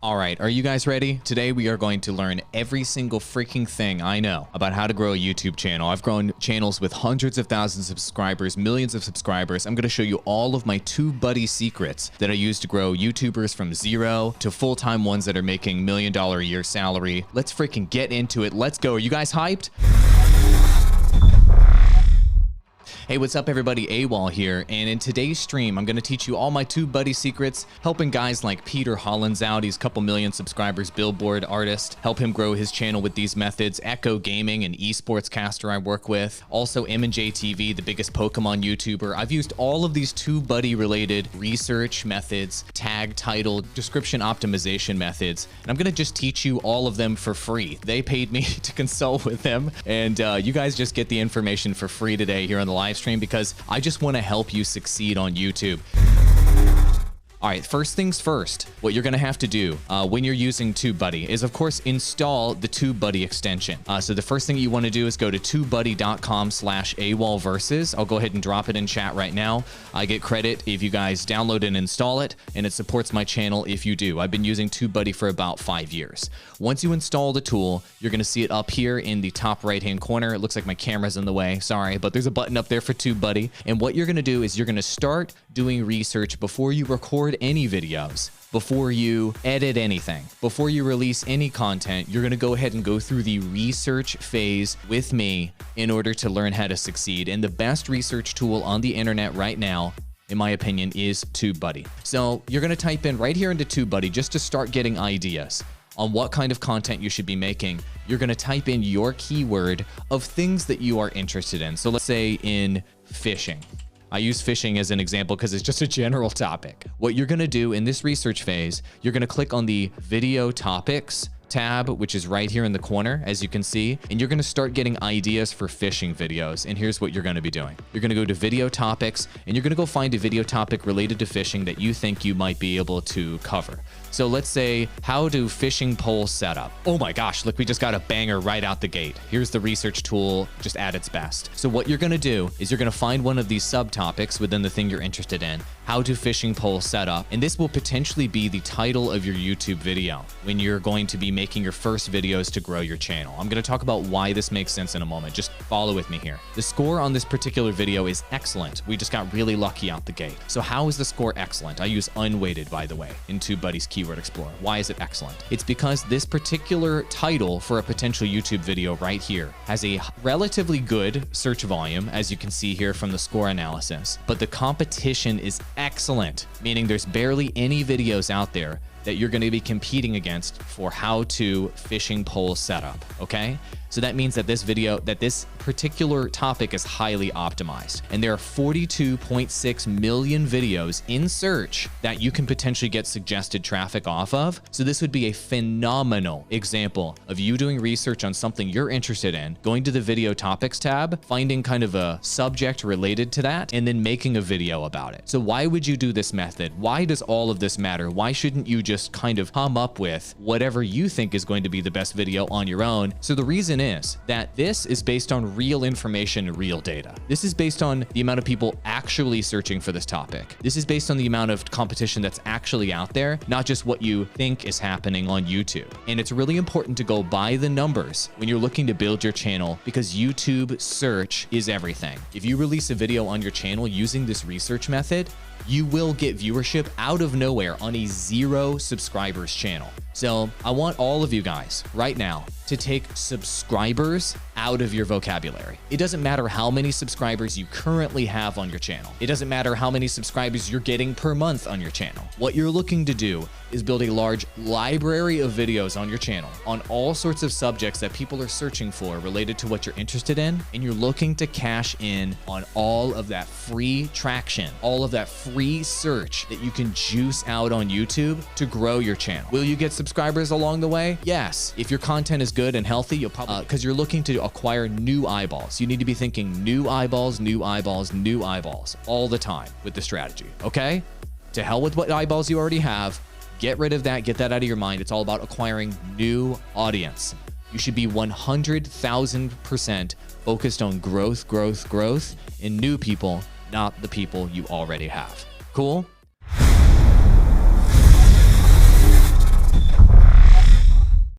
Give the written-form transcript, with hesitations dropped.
All right, are you guys ready? Today we are going to learn every single freaking thing I know about how to grow a YouTube channel. I've grown channels with hundreds of thousands of subscribers, millions of subscribers. I'm going to show you all of my TubeBuddy secrets that I use to grow YouTubers from zero to full-time ones that are making $1 million a year salary. Let's freaking get into it. Let's go. Are you guys hyped? Hey, what's up everybody? Awall here, and in today's stream, I'm going to teach you all my TubeBuddy secrets, helping guys like Peter Hollins out. He's a couple million subscribers, billboard artist. Help him grow his channel with these methods. Echo Gaming, an esports caster I work with. Also M&J TV, the biggest Pokemon YouTuber. I've used all of these TubeBuddy related research methods, tag, title, description optimization methods, and I'm going to just teach you all of them for free. They paid me to consult with them, and you guys just get the information for free today here on the live stream because I just want to help you succeed on YouTube. All right, first things first, what you're gonna have to do when you're using TubeBuddy is, of course, install the TubeBuddy extension. So the first thing you wanna do is go to tubebuddy.com/awallversus. I'll go ahead and drop it in chat right now. I get credit if you guys download and install it, and it supports my channel if you do. I've been using TubeBuddy for about 5 years. Once you install the tool, you're gonna see it up here in the top right-hand corner. It looks like my camera's in the way, sorry, but there's a button up there for TubeBuddy. And what you're gonna do is you're gonna start doing research before you record any videos, before you edit anything, before you release any content. You're going to go ahead and go through the research phase with me in order to learn how to succeed. And the best research tool on the internet right now, in my opinion, is TubeBuddy. So you're going to type in right here into TubeBuddy just to start getting ideas on what kind of content you should be making. You're going to type in your keyword of things that you are interested in. So let's say in fishing. I use fishing as an example because it's just a general topic. What you're gonna do in this research phase, you're gonna click on the video topics tab, which is right here in the corner, as you can see, and you're gonna start getting ideas for fishing videos. And here's what you're gonna be doing. You're gonna go to video topics, and you're gonna go find a video topic related to fishing that you think you might be able to cover. So let's say, how do fishing poles set up? Oh my gosh, look, we just got a banger right out the gate. Here's the research tool just at its best. So what you're gonna do is you're gonna find one of these subtopics within the thing you're interested in. How do fishing poles set up? And this will potentially be the title of your YouTube video when you're going to be making your first videos to grow your channel. I'm gonna talk about why this makes sense in a moment. Just follow with me here. The score on this particular video is excellent. We just got really lucky out the gate. So how is the score excellent? I use unweighted, by the way, in TubeBuddy's Keyword Explorer. Why is it excellent? It's because this particular title for a potential YouTube video right here has a relatively good search volume, as you can see here from the score analysis, but the competition is excellent, meaning there's barely any videos out there that you're going to be competing against for how to fishing pole setup, okay? So that means that this particular topic is highly optimized, and there are 42.6 million videos in search that you can potentially get suggested traffic off of. So this would be a phenomenal example of you doing research on something you're interested in, going to the video topics tab, finding kind of a subject related to that, and then making a video about it. So why would you do this method? Why does all of this matter? Why shouldn't you just kind of come up with whatever you think is going to be the best video on your own? So the reason is that this is based on real information, real data. This is based on the amount of people actually searching for this topic. This is based on the amount of competition that's actually out there, not just what you think is happening on YouTube. And it's really important to go by the numbers when you're looking to build your channel, because YouTube search is everything. If you release a video on your channel using this research method, you will get viewership out of nowhere on a 0 subscribers channel. So I want all of you guys right now to take subscribers out of your vocabulary. It doesn't matter how many subscribers you currently have on your channel. It doesn't matter how many subscribers you're getting per month on your channel. What you're looking to do is build a large library of videos on your channel on all sorts of subjects that people are searching for related to what you're interested in, and you're looking to cash in on all of that free traction, all of that free search that you can juice out on YouTube to grow your channel. Will you get subscribers along the way? Yes. If your content is good and healthy, you'll probably, because you're looking to acquire new eyeballs. You need to be thinking new eyeballs, new eyeballs, new eyeballs all the time with the strategy, okay? To hell with what eyeballs you already have. Get rid of that, get that out of your mind. It's all about acquiring new audience. You should be 100,000% focused on growth, growth, growth, and new people, not the people you already have. Cool?